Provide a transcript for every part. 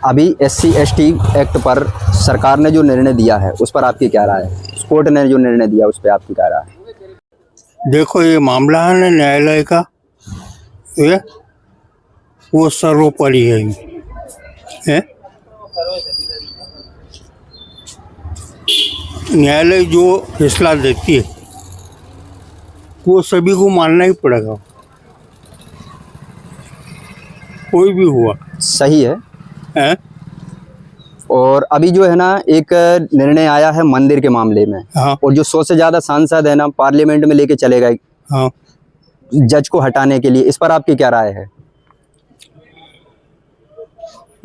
अभी SC/ST act पर सरकार ने जो निर्णय दिया है उस पर आपकी क्या राय है? कोर्ट ने जो निर्णय दिया उस पर आपकी क्या राय है? देखो, ये मामला है ना न्यायालय का, ये वो सर्वोपरि है? न्यायालय जो फैसला देती है वो सभी को मानना ही पड़ेगा, कोई भी हुआ। सही है। है? और अभी जो है ना एक निर्णय आया है मंदिर के मामले में। हाँ। और जो 100 से ज्यादा सांसद है ना पार्लियामेंट में लेके चले गए हाँ। जज को हटाने के लिए, इस पर आपकी क्या राय है?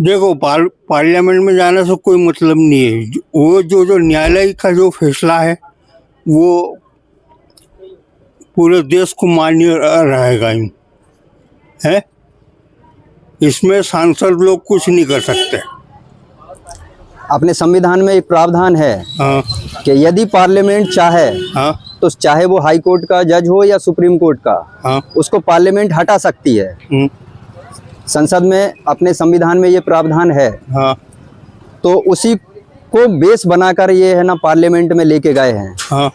देखो, पार्लियामेंट में जाने से कोई मतलब नहीं है। वो जो न्यायालय का जो फैसला है वो पूरे देश को मान्य रहेगा ही है। इसमें सांसद लोग कुछ नहीं कर सकते। अपने संविधान में एक प्रावधान है हाँ। कि यदि पार्लियामेंट चाहे हाँ। तो चाहे वो हाई कोर्ट का जज हो या सुप्रीम कोर्ट का, हाँ। उसको पार्लियामेंट हटा सकती है। संसद में अपने संविधान में ये प्रावधान है। हाँ। तो उसी को बेस बनाकर ये है ना पार्लियामेंट में लेके गए हैं। हाँ।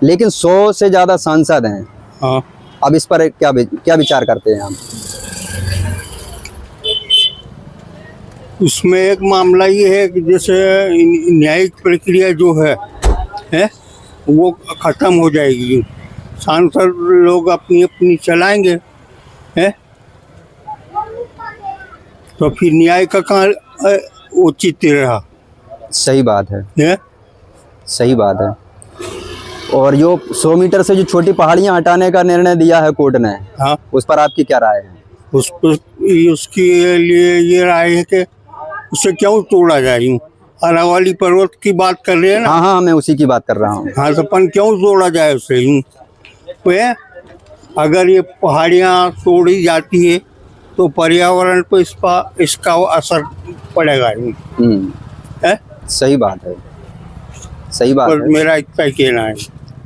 लेकिन 100 से ज्यादा सांसद हैं। हाँ। अब इस पर क्या विचार करते हैं आप? उसमें एक मामला ये है कि जैसे न्यायिक प्रक्रिया जो है वो खत्म हो जाएगी। सांसद लोग अपनी अपनी चलाएंगे है, तो फिर न्याय का कहाँ उचित रहा? सही बात है। सही बात है। और जो 100 मीटर से जो छोटी पहाड़ियां हटाने का निर्णय दिया है कोर्ट ने, हाँ, उस पर आपकी क्या राय है? उसके लिए ये राय है कि उसे क्यों तोड़ा जाए? अरावली पर्वत की बात कर रहे हैं ना? हाँ हाँ, मैं उसी की बात कर रहा हूँ। हाँ, तो अपन क्यों तोड़ा जाए उसे? अगर ये पहाड़ियाँ तोड़ी जाती है तो पर्यावरण पर इसका असर पड़ेगा है? सही बात है। सही बात है। मेरा इतना ही कहना है।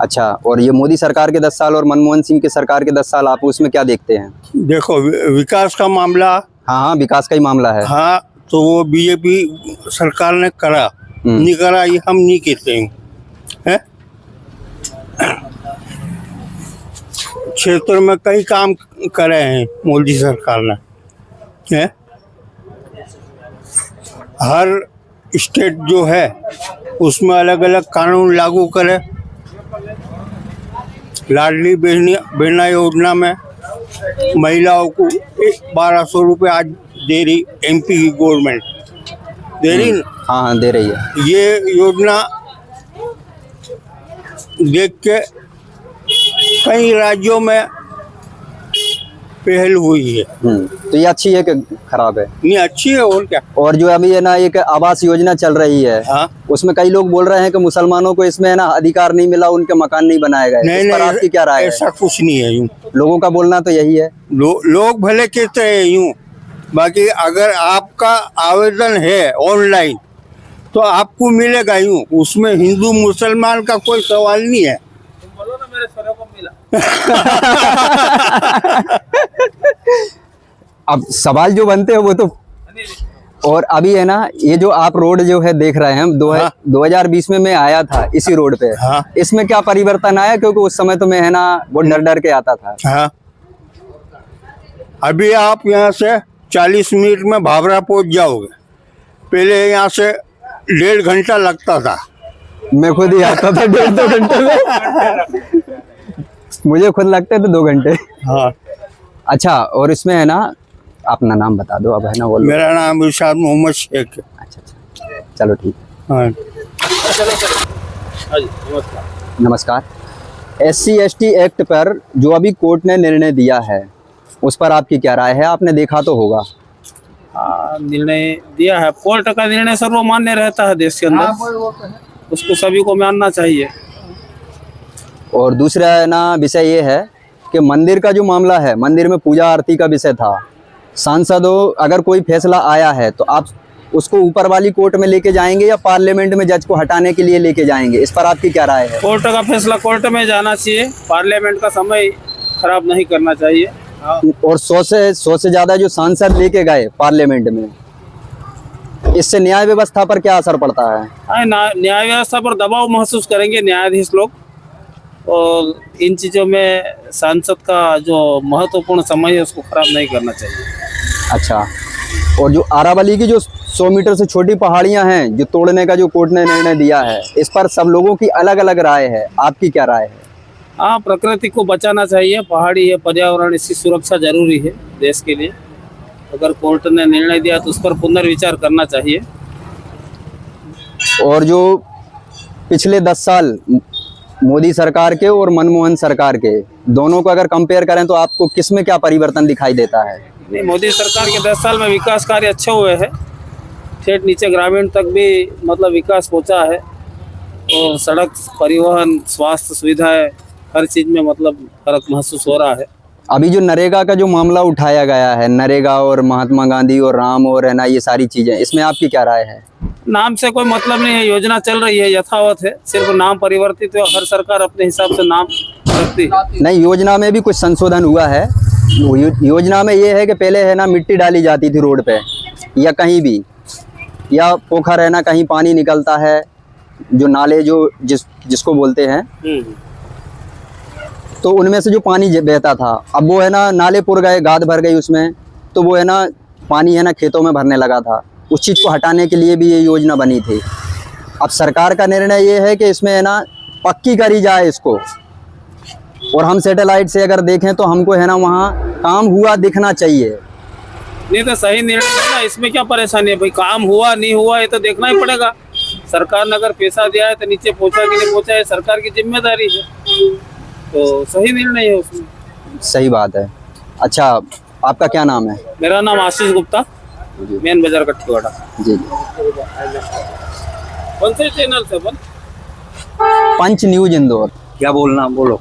अच्छा, और ये मोदी सरकार के 10 साल और मनमोहन सिंह के सरकार के 10 साल, आप उसमें क्या देखते हैं? देखो, विकास का मामला, हाँ, विकास का ही मामला है। हाँ, तो वो बीजेपी सरकार ने करा, नहीं करा ये हम नहीं कहते हैं। क्षेत्र में कई काम करे हैं मोदी सरकार ने। हर स्टेट जो है उसमें अलग अलग कानून लागू करे। लाडली बहना योजना में महिलाओं को 1200 रुपये आज दे रही MP की गवर्नमेंट, दे रही। हाँ, दे रही है। ये योजना देख के कई राज्यों में पहल हुई है। तो ये अच्छी है कि खराब है? नहीं, अच्छी है, और क्या। और जो अभी है ना एक आवास योजना चल रही है, हाँ? उसमें कई लोग बोल रहे हैं कि मुसलमानों को इसमें है ना अधिकार नहीं मिला, उनके मकान नहीं बनाए गए। नहीं, इस पर आपकी क्या राय है? ऐसा कुछ नहीं है। यूं लोगों का बोलना तो यही है। लोग भले कहते हैं यूं, बाकी अगर आपका आवेदन है ऑनलाइन तो आपको मिलेगा यूं। उसमें हिंदू मुसलमान का कोई सवाल नहीं है। बोलो ना, मेरे सर को मिला। अब सवाल जो बनते हैं वो तो। और अभी है ना ये जो आप रोड जो है देख रहे हैं, 2020 में मैं आया था इसी रोड पे। हाँ। इसमें क्या परिवर्तन आया? क्योंकि उस समय तो मैं है ना बहुत डर के आता था। हाँ। अभी आप यहाँ से 40 मिनट में भाभरा पहुँच जाओगे। पहले यहाँ से 1.5 घंटा लगता था। मैं खुद ही आता था 1.5-2 घंटे में। मुझे खुद लगते थे 2 घंटे। हाँ। अच्छा, और इसमें है ना अपना नाम बता दो अब, है ना? बोलो। मेरा नाम इरशाद मोहम्मद शेख है। अच्छा, चलो ठीक है। हाँ। नमस्कार। SC/ST एक्ट पर जो अभी कोर्ट ने निर्णय दिया है उस पर आपकी क्या राय है? आपने देखा तो होगा। निर्णय दिया है, कोर्ट का निर्णय सर्वमान्य रहता है देश के अंदर, उसको सभी को मानना चाहिए। और दूसरा है ना विषय ये है कि मंदिर का जो मामला है, मंदिर में पूजा आरती का विषय था। सांसदों अगर कोई फैसला आया है तो आप उसको ऊपर वाली कोर्ट में लेके जाएंगे या पार्लियामेंट में जज को हटाने के लिए लेके जाएंगे? इस पर आपकी क्या राय है? कोर्ट का फैसला कोर्ट में जाना चाहिए, पार्लियामेंट का समय खराब नहीं करना चाहिए। और 100 से ज्यादा जो सांसद लेके गए पार्लियामेंट में, इससे न्याय व्यवस्था पर क्या असर पड़ता है? न्याय व्यवस्था पर दबाव महसूस करेंगे न्यायाधीश लोग, और इन चीज़ों में सांसद का जो महत्वपूर्ण समय है उसको खराब नहीं करना चाहिए। अच्छा, और जो अरावली की जो 100 मीटर से छोटी पहाड़ियां हैं जो तोड़ने का जो कोर्ट ने निर्णय दिया है, इस पर सब लोगों की अलग अलग राय है, आपकी क्या राय है? हाँ, प्रकृति को बचाना चाहिए, पहाड़ी है, पर्यावरण, इसकी सुरक्षा जरूरी है देश के लिए। अगर कोर्ट ने निर्णय दिया तो उस पर पुनर्विचार करना चाहिए। और जो पिछले 10 साल मोदी सरकार के और मनमोहन सरकार के दोनों को अगर कंपेयर करें तो आपको किसमें क्या परिवर्तन दिखाई देता है? नहीं, मोदी सरकार के 10 साल में विकास कार्य अच्छे हुए हैं, ठेठ नीचे ग्रामीण तक भी मतलब विकास पहुंचा है, और सड़क, परिवहन, स्वास्थ्य सुविधाएं, हर चीज में मतलब फर्क महसूस हो रहा है। अभी जो नरेगा का जो मामला उठाया गया है, नरेगा और महात्मा गांधी और राम और है ना, ये सारी चीजें, इसमें आपकी क्या राय है? नाम से कोई मतलब नहीं है, योजना चल रही है, यथावत है, सिर्फ नाम परिवर्तित है। हर सरकार अपने हिसाब से नाम रखती है। नहीं, योजना में भी कुछ संशोधन हुआ है। योजना में ये है कि पहले है ना मिट्टी डाली जाती थी रोड पे या कहीं भी, या पोखर है ना कहीं पानी निकलता है, जो नाले जो जिसको बोलते हैं, तो उनमें से जो पानी बहता था, अब वो है ना नाले पुर गए, गाद भर गई उसमें, तो वो है ना पानी है ना खेतों में भरने लगा था। उस चीज़ को हटाने के लिए भी ये योजना बनी थी। अब सरकार का निर्णय ये है कि इसमें है ना पक्की करी जाए इसको, और हम सैटेलाइट से अगर देखें तो हमको है ना वहाँ काम हुआ दिखना चाहिए। नहीं तो सही निर्णय है ना, इसमें क्या परेशानी है भाई? काम हुआ नहीं हुआ ये तो देखना ही पड़ेगा। सरकार ने अगर पैसा दिया है तो नीचे पहुंचा कि नहीं पहुंचा, है सरकार की जिम्मेदारी है, तो सही निर्णय है उसमें। सही बात है। अच्छा, आपका क्या नाम है? मेरा नाम आशीष गुप्ता, मेन बाजार कठियावाड़ा। जी, कौन से चैनल से बन? पंच न्यूज इंदौर। क्या बोलना, बोलो,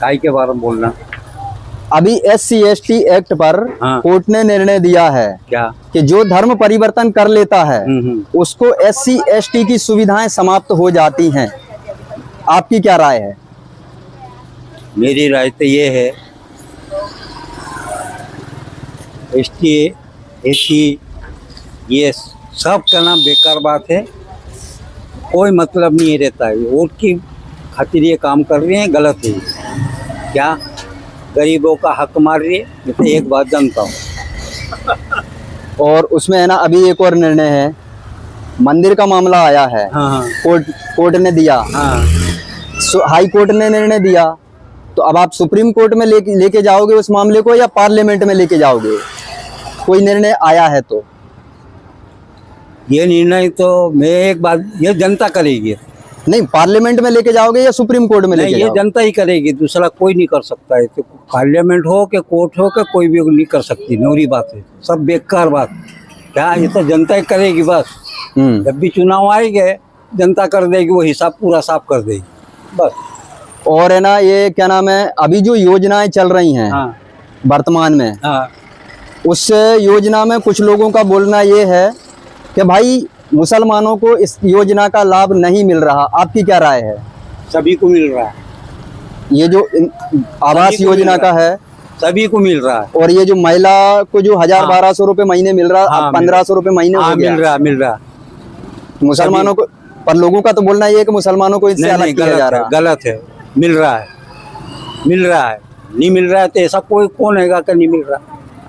काय के बारे में बोलना। अभी SC/ST एक्ट पर हाँ। कोर्ट ने निर्णय दिया है क्या? कि जो धर्म परिवर्तन कर लेता है उसको SC/ST की सुविधाएं समाप्त हो जाती हैं। आपकी क्या राय है? मेरी राय तो ये है, ST SC ये सब का नाम बेकार बात है, कोई मतलब नहीं रहता है। वोट की खातिर ये काम कर रहे हैं, गलत है। क्या गरीबों का हक मार रही है, मैं तो एक बात जानता हूँ। और उसमें है ना अभी एक और निर्णय है, मंदिर का मामला आया है। हाँ कोर्ट ने दिया, हाँ, हाई कोर्ट ने निर्णय दिया, तो अब आप सुप्रीम कोर्ट में लेके जाओगे उस मामले को या पार्लियामेंट में लेके जाओगे? कोई निर्णय आया है तो ये निर्णय तो मैं एक बात, ये जनता करेगी। नहीं, पार्लियामेंट में लेके जाओगे या सुप्रीम कोर्ट में नहीं, लेके ये जाओगे? जनता ही करेगी, दूसरा कोई नहीं कर सकता है। तो पार्लियामेंट हो के कोर्ट हो के कोई भी नहीं कर सकती, नौरी बात है, सब बेकार बात। क्या, ये तो जनता ही करेगी बस। जब भी चुनाव आएंगे जनता कर देगी, वो हिसाब पूरा साफ कर देगी बस। और है ना ये क्या नाम है, अभी जो योजनाएं चल रही हैं हाँ वर्तमान में, हाँ, उस योजना में कुछ लोगों का बोलना ये है कि भाई मुसलमानों को इस योजना का लाभ नहीं मिल रहा। आपकी क्या राय है? सभी को मिल रहा है, ये जो आवास योजना का है सभी को मिल रहा है। और ये जो महिला को जो 1000-1200 रुपए महीने मिल रहा है, हाँ, अब 1500 रुपए महीने हो गया। मिल रहा। मुसलमानों को, पर लोगों का तो बोलना ये है कि मुसलमानों को इससे अलग किया जा रहा है। गलत है, मिल रहा है, मिल रहा है। नहीं मिल रहा है तो ऐसा कोई कौन हैगा कि नहीं मिल रहा?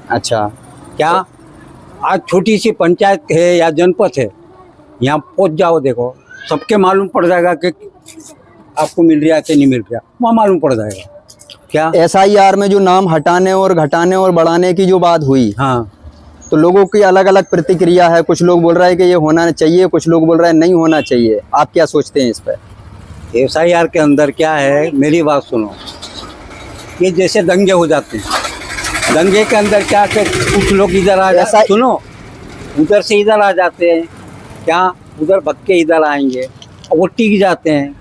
अच्छा, क्या आज छोटी सी पंचायत है या जनपद है, यहाँ पहुंच जाओ, देखो सबके मालूम पड़ जाएगा कि आपको मिल रहा है कि नहीं मिल रहा, वहाँ मालूम पड़ जाएगा। क्या SIR में जो नाम हटाने और घटाने और बढ़ाने की जो बात हुई, हाँ, तो लोगों की अलग अलग प्रतिक्रिया है। कुछ लोग बोल रहे हैं कि ये होना चाहिए, कुछ लोग बोल रहे हैं नहीं होना चाहिए। आप क्या सोचते हैं इस पर? SIR के अंदर क्या है, मेरी बात सुनो, ये जैसे दंगे हो जाते हैं, दंगे के अंदर क्या कि कुछ लोग इधर आ जाते हैं, सुनो, उधर से इधर आ जाते हैं, क्या उधर भग के इधर आएंगे और वो टिक जाते हैं।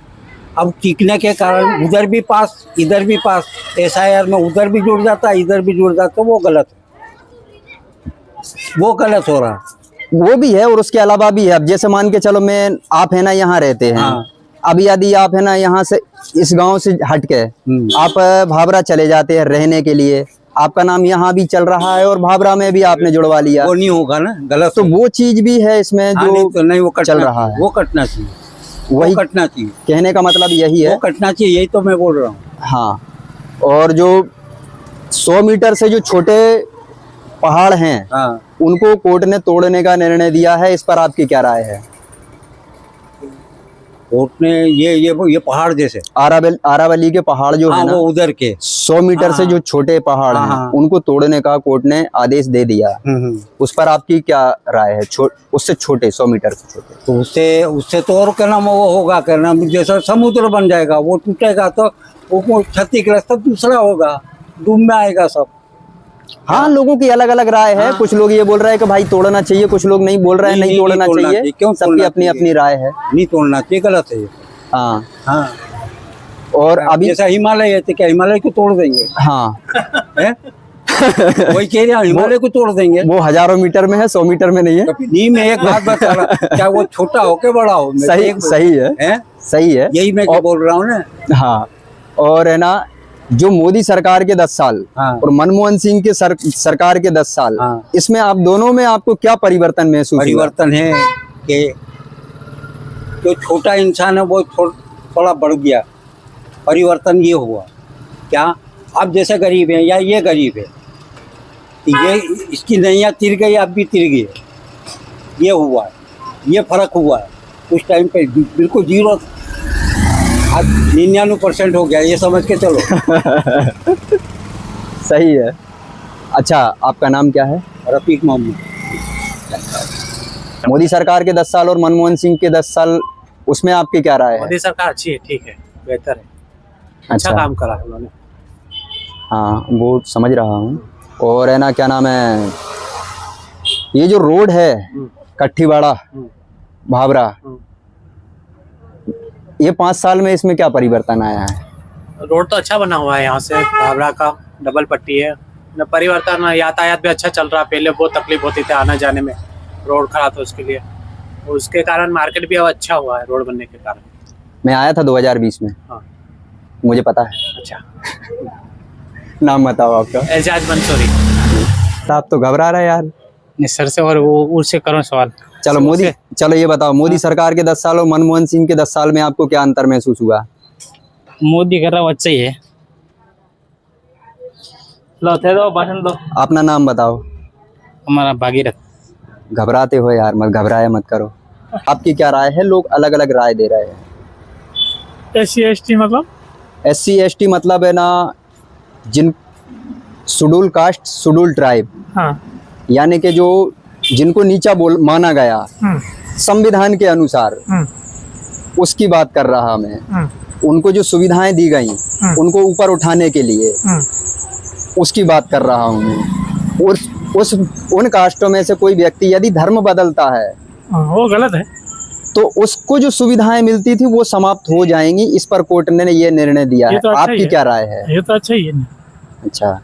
अब टिकने के कारण उधर भी पास इधर भी पास, SIR में उधर भी जुड़ जाता है इधर भी जुड़ जाता है, वो गलत है, वो गलत हो रहा है। वो भी है और उसके अलावा भी है। अब जैसे मान के चलो, मैं आप है ना यहाँ रहते हैं, हाँ। अब यदि आप है ना यहाँ से इस गांव से हट के आप भावरा चले जाते हैं रहने के लिए, आपका नाम यहाँ भी चल रहा है और भाभरा में भी आपने जुड़वा लिया, वो नहीं होगा ना, गलत तो है। वो चीज भी है इसमें हाँ, नहीं जो तो नहीं, वो कटना चल रहा चाहिए, है। वो कटना चाहिए, वही वो कटना चाहिए, कहने का मतलब यही है। वो कटना चाहिए, यही तो मैं बोल रहा हूँ। हाँ, और जो 100 मीटर से जो छोटे पहाड़ हैं हाँ, उनको कोर्ट ने तोड़ने का निर्णय दिया है, इस पर आपकी क्या राय है? कोर्ट ने ये पहाड़ जैसे, आरावली के पहाड़ जो है हाँ, ना, वो उधर के, 100 मीटर से हाँ, जो छोटे पहाड़ हाँ, हैं हाँ। उनको तोड़ने का कोर्ट ने आदेश दे दिया। उस पर आपकी क्या राय है? उससे छोटे 100 मीटर से छोटे, तो उससे तो और क्या नाम वो होगा, क्या नाम, जैसा समुद्र बन जाएगा, वो टूटेगा तो वो क्षतिग्रस्त दूसरा होगा, डूब में आएगा सब। हाँ, लोगों की अलग अलग राय है। कुछ लोग ये बोल रहे हैं कि भाई तोड़ना चाहिए, कुछ लोग नहीं बोल रहे हैं नहीं तोड़ना चाहिए। क्यों सबकी तोड़ना अपनी चाहिए? अपनी राय है। नहीं तोड़ना चाहिए, गलत है ये। हाँ, हाँ, और अभी जैसा हिमालय है तो क्या हिमालय को तोड़ देंगे? हाँ हैं? वही कह रहा, हिमालय को तोड़ देंगे? वो हजारों मीटर में है, 100 मीटर में नहीं है। नहीं, मैं एक बात बता रहा, क्या वो छोटा हो के बड़ा हो, मैं सही सही है, हैं? सही है, यही मैं बोल रहा हूँ ना। हाँ, और है ना, जो मोदी सरकार के 10 साल हाँ। और मनमोहन सिंह के सरकार के 10 साल, हाँ। इसमें आप दोनों में आपको क्या परिवर्तन महसूस हुआ? परिवर्तन है कि जो छोटा इंसान है वो थोड़ा बढ़ गया। परिवर्तन ये हुआ क्या, अब जैसे गरीब है या ये गरीब है, ये इसकी नैया तिर गई, अब भी तिर गई, ये हुआ है, ये फर्क हुआ है। उस टाइम पे बिल्कुल 0, आज 99% हो गया, ये समझ के चलो। सही है। अच्छा, आपका नाम क्या है? रफीक मोहम्मद। मोदी सरकार के 10 साल और मनमोहन सिंह के 10 साल, उसमें आपकी क्या राय है? मोदी सरकार अच्छी है, ठीक है, बेहतर है, अच्छा काम करा है उन्होंने। हाँ, वो समझ रहा हूँ। और है ना, क्या नाम है, ये जो रोड है कट्ठीवाड़ा भाभरा, ये 5 साल में इसमें क्या परिवर्तन आया है? रोड तो अच्छा बना हुआ है, यहाँ से भाभरा का डबल पट्टी है न, परिवर्तन, यातायात भी अच्छा चल रहा है। पहले बहुत तकलीफ होती थी आने जाने में, रोड खराब था उसके लिए, उसके कारण मार्केट भी अब अच्छा हुआ है रोड बनने के कारण। मैं आया था 2020 में। हाँ। मुझे पता है। अच्छा, नाम बताओ आपका? एजाज मंसूरी। आप तो घबरा रहे यार। नहीं सर से, और वो उससे करो सवाल। चलो मोदी, चलो ये बताओ, मोदी सरकार के 10 साल और मनमोहन सिंह के 10 साल में आपको क्या अंतर महसूस हुआ? मोदी कर रहा वो अच्छा ही है। लो थे दो भाषण दो। अपना नाम बताओ। हमारा भागीरथ। घबराते हो यार, मत घबराया मत करो। आपकी क्या राय है? लोग अलग अलग राय दे रहे हैं। SC/ST मतलब? SC/ST मतलब है ना, जिन शेड्यूल कास्ट शेड्यूल ट्राइब, हाँ। यानी कि जो जिनको नीचा माना गया संविधान के अनुसार, उसकी बात कर रहा मैं। उनको जो सुविधाएं दी गई उनको ऊपर उठाने के लिए, उसकी बात कर रहा हूँ मैं। उन कास्टों में से कोई व्यक्ति यदि धर्म बदलता है वो गलत है, तो उसको जो सुविधाएं मिलती थी वो समाप्त हो जाएंगी। इस पर कोर्ट ने ये निर्णय दिया है। तो अच्छा आपकी क्या राय है? ये तो अच्छा ही है। अच्छा,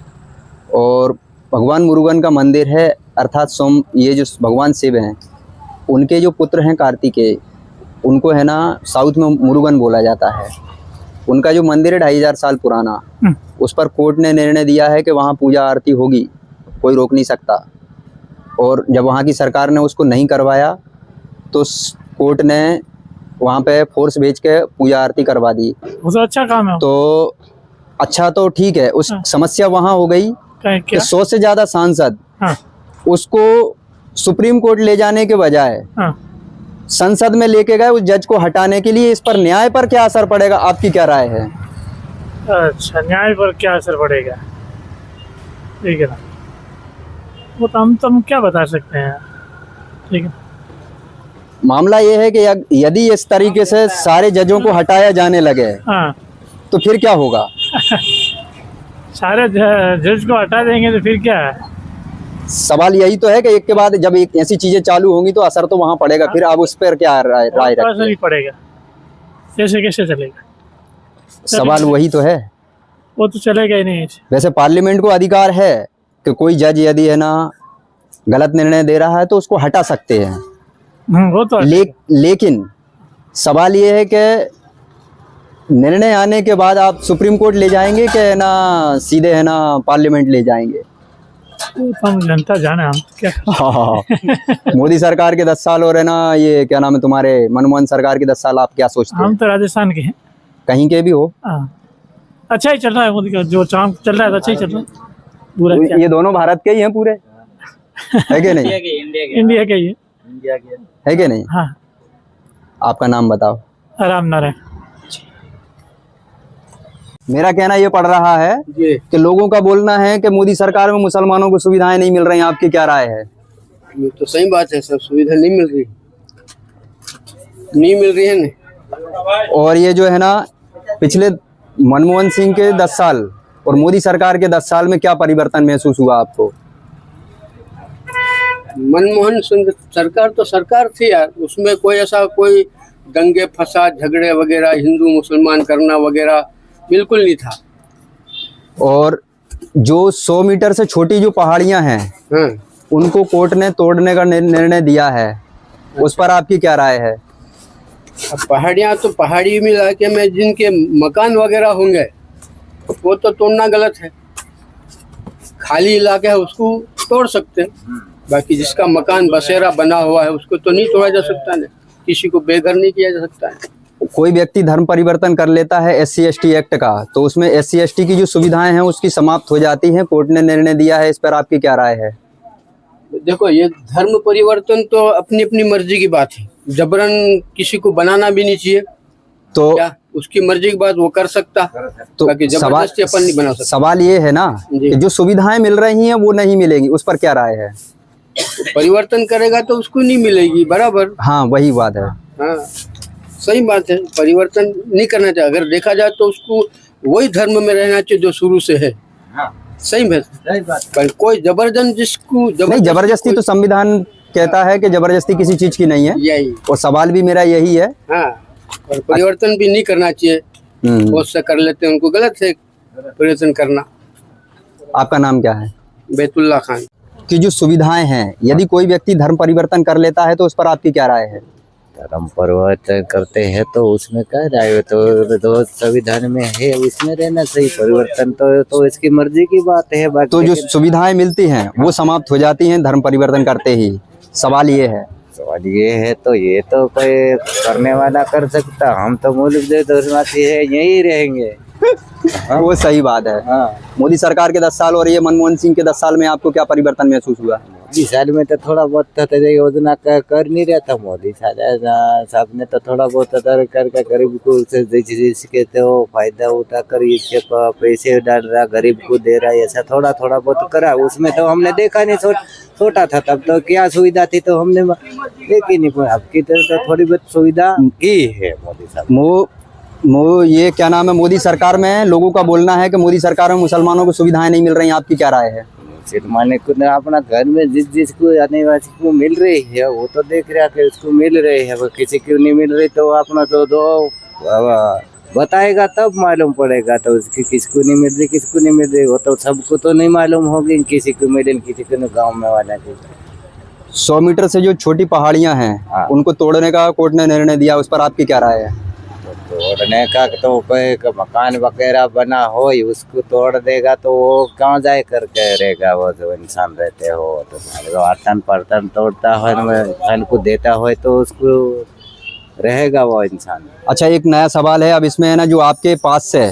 और भगवान मुरुगन का मंदिर है, अर्थात ये जो भगवान शिव हैं, उनके जो पुत्र हैं कार्तिकेय, उनको है ना साउथ में मुरुगन बोला जाता है। उनका जो मंदिर है 2500 साल पुराना, उस पर कोर्ट ने निर्णय दिया है कि वहाँ पूजा आरती होगी, कोई रोक नहीं सकता। और जब वहाँ की सरकार ने उसको नहीं करवाया तो कोर्ट ने वहाँ पे फोर्स भेज के पूजा आरती करवा दी। वो तो अच्छा काम है। तो अच्छा, तो ठीक है। उस समस्या वहाँ हो गई कि 100 से ज़्यादा सांसद उसको सुप्रीम कोर्ट ले जाने के बजाय संसद में लेके गए उस जज को हटाने के लिए। इस पर न्याय पर क्या असर पड़ेगा? आपकी क्या राय है? अच्छा, न्याय पर क्या असर पड़ेगा? ठीक है ना, वो तो हम क्या बता सकते हैं। ठीक है, मामला ये है कि यदि इस तरीके से सारे जजों को हटाया जाने लगे तो फिर क्या होगा? सारे जज को हटा देंगे तो फिर क्या है? सवाल यही तो है कि एक के बाद जब एक ऐसी चीजें चालू होंगी तो असर तो वहां पड़ेगा। फिर आप उस पर क्या राय रखते हैं? असर नहीं पड़ेगा, कैसे कैसे चलेगा? सवाल वही तो है। वो तो चलेगा ही नहीं। वैसे पार्लियामेंट को अधिकार है कि कोई जज यदि है ना गलत निर्णय दे रहा है तो उसको हटा सकते हैं। वो तो लेकिन सवाल ये है कि निर्णय आने के बाद आप सुप्रीम कोर्ट ले जाएंगे कि है ना सीधे है ना पार्लियामेंट ले जाएंगे? वो तो हम जनता जाने, हम क्या हाँ। मोदी सरकार के 10 साल और है ना ये क्या नाम है तुम्हारे मनमोहन सरकार के 10 साल, आप क्या सोचते हम हैं? तो राजस्थान के हैं। कहीं के भी हो, हाँ, अच्छा ही चल रहा है मोदी का जो काम चल रहा है, अच्छा ही चल रहा है। बुरा क्या, ये दोनों भारत के ही हैं पूरे, है कि नहीं? इंडिया का ही है। है कि नहीं? हाँ, आपका नाम बताओ। राम नारायण। मेरा कहना ये पड़ रहा है कि लोगों का बोलना है कि मोदी सरकार में मुसलमानों को सुविधाएं नहीं मिल रही हैं, आपकी क्या राय है? ये तो सही बात है, सब सुविधा नहीं मिल रही, नहीं मिल रही है ना। और ये जो है ना पिछले मनमोहन सिंह के 10 साल और मोदी सरकार के 10 साल में क्या परिवर्तन महसूस हुआ आपको? मनमोहन सिंह सरकार तो सरकार थी यार, उसमें कोई ऐसा कोई दंगे फसाद झगड़े वगैरह हिंदू मुसलमान करना वगैरह बिल्कुल नहीं था। और जो 100 मीटर से छोटी जो पहाड़ियां हैं हाँ, उनको कोर्ट ने तोड़ने का निर्णय दिया है, उस पर आपकी क्या राय है? अब पहाड़ियाँ तो पहाड़ी इलाके में जिनके मकान वगैरह होंगे वो तो तोड़ना गलत है। खाली इलाका है उसको तोड़ सकते हैं, बाकी जिसका मकान बसेरा बना हुआ है उसको तो नहीं तोड़ा जा सकता ना, किसी को बेघर नहीं किया जा सकता है। कोई व्यक्ति धर्म परिवर्तन कर लेता है SC/ST एक्ट का, तो उसमें SC/ST की जो सुविधाएं हैं उसकी समाप्त हो जाती हैं, कोर्ट ने निर्णय दिया है, इस पर आपकी क्या राय है? देखो ये धर्म परिवर्तन तो अपनी अपनी मर्जी की बात है, जबरन किसी को बनाना भी नहीं चाहिए। तो क्या उसकी मर्जी की बात वो कर सकता, तो बाकी जबरदस्ती अपन नहीं बना सकता। सवाल ये है ना जी। कि जो सुविधाएं मिल रही हैं वो नहीं मिलेंगी, उस पर क्या राय है? परिवर्तन करेगा तो उसको नहीं मिलेगी बराबर। हाँ वही बात है। हाँ सही बात है, परिवर्तन नहीं करना चाहिए। अगर देखा जाए तो उसको वही धर्म में रहना चाहिए जो शुरू से है। सही है, पर कोई नहीं, जबरदस्ती तो संविधान कहता है कि जबरदस्ती किसी चीज की नहीं है, यही। और सवाल भी मेरा यही है। हाँ, और परिवर्तन भी नहीं करना चाहिए, बहुत से कर लेते हैं, उनको गलत है परिवर्तन करना। आपका नाम क्या है? बैतुल्ला खान। कि जो सुविधाएं हैं, यदि कोई व्यक्ति धर्म परिवर्तन कर लेता है तो उस पर आपकी क्या राय है? धर्म परिवर्तन करते हैं तो उसमें क्या राय, तो संविधान में है उसमें रहना सही। परिवर्तन तो इसकी मर्जी की बात है। बाकी तो जो सुविधाएं मिलती हैं वो समाप्त हो जाती हैं धर्म परिवर्तन करते ही, सवाल ये है। सवाल ये है तो ये तो कोई करने वाला कर सकता, हम तो मुल्क दे धर्माती है यही रहेंगे। वो सही बात है। हाँ, मोदी सरकार के 10 साल और ये मनमोहन सिंह के 10 साल में आपको क्या परिवर्तन महसूस हुआ? 20 साल में तो थोड़ा बहुत योजना कर नहीं रहा था मोदी साहब ने, तो थोड़ा बहुत करके गरीब को जिसके तो फायदा उठाकर इसके पैसे डाल रहा, गरीब को दे रहा, ऐसा थोड़ा थोड़ा बहुत करा। उसमें तो हमने देखा नहीं, छोटा था तब तो क्या सुविधा थी तो हमने देखी नहीं। आपकी तो थोड़ी बहुत सुविधा की है मोदी साहब। ये क्या नाम है, मोदी सरकार में लोगों का बोलना है कि मोदी सरकार में मुसलमानों को सुविधाएं नहीं मिल रही, आपकी क्या राय है? मुसलमान को अपना घर में जिसको आदिवासी को मिल रही है वो तो देख रहा है उसको मिल रही है, वो किसी को नहीं मिल रही तो अपना तो बताएगा तब मालूम पड़ेगा। तो उसकी किसको नहीं मिल रही किसको नहीं मिल रही वो तो सबको तो नहीं मालूम होगी, किसी को मिले किसी को नहीं, गाँव में वाला को। 100 मीटर से जो छोटी पहाड़ियां हैं उनको तोड़ने का कोर्ट ने निर्णय दिया, उस पर आपकी क्या राय है? तोड़ने का तो कोई मकान वगैरह बना हो उसको तोड़ देगा तो वो कहाँ जाए करके रहेगा, वो जो इंसान रहते हो तो आतन बर्तन तोड़ता है इंसान को देता है तो उसको रहेगा वो इंसान। अच्छा, एक नया सवाल है अब इसमें है ना, जो आपके पास से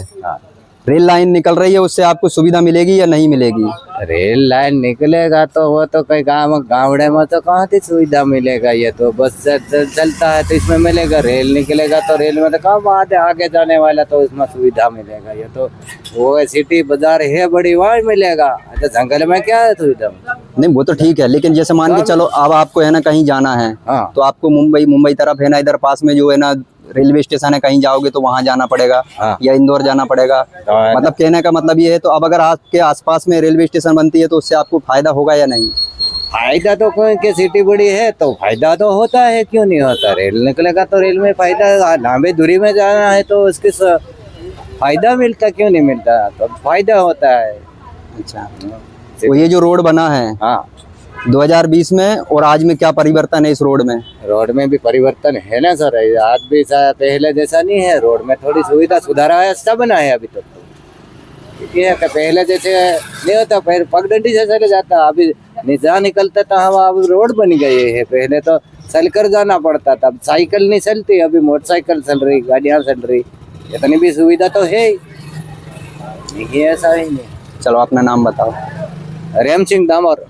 रेल लाइन निकल रही है उससे आपको सुविधा मिलेगी या नहीं मिलेगी? रेल लाइन निकलेगा तो वो तो कई गाँवड़े में तो कहाँ थी सुविधा मिलेगा, ये तो बस चलता है तो इसमें मिलेगा। रेल निकलेगा तो रेल में तो कहाँ आगे जाने वाला तो इसमें सुविधा मिलेगा। ये तो वो सिटी बाजार है बड़ी वहाँ मिलेगा, अच्छा जंगल में क्या है सुविधा? नहीं वो तो ठीक है, लेकिन जैसे मान के चलो अब आपको है ना कहीं जाना है तो आपको मुंबई तरफ है ना, इधर पास में जो है ना रेलवे स्टेशन है, कहीं जाओगे तो वहां जाना पड़ेगा या इंदौर जाना पड़ेगा। मतलब कहने का मतलब ये है, तो अब अगर आपके आसपास में रेलवे स्टेशन बनती है तो उससे आपको फायदा होगा या नहीं? फायदा तो कोई के सिटी बड़ी है तो फायदा तो होता है, क्यों नहीं होता। रेल निकलेगा तो रेल में फायदा, लंबी दूरी में जाना है तो उसके फायदा मिलता, क्यों नहीं मिलता, तो फायदा होता है। अच्छा, तो ये जो रोड बना है 2020 में और आज में क्या परिवर्तन है इस रोड में? रोड में भी परिवर्तन है ना सर, आज भी पहले जैसा नहीं है। रोड में थोड़ी सुविधा सुधारा है, अच्छा बना है अभी तक तो। ये है कि पहले जैसे नहीं होता, पहले पगडंडी से चले जाता, अभी जहाँ निकलता था हम, अब रोड बन गए हैं। पहले तो चल कर जाना पड़ता था, अब साइकिल नहीं चलती, अभी मोटरसाइकिल चल रही, गाड़ियाँ चल रही, इतनी भी सुविधा तो है ही नहीं, ऐसा ही नहीं। चलो अपना नाम बताओ। रेम सिंह दामोर।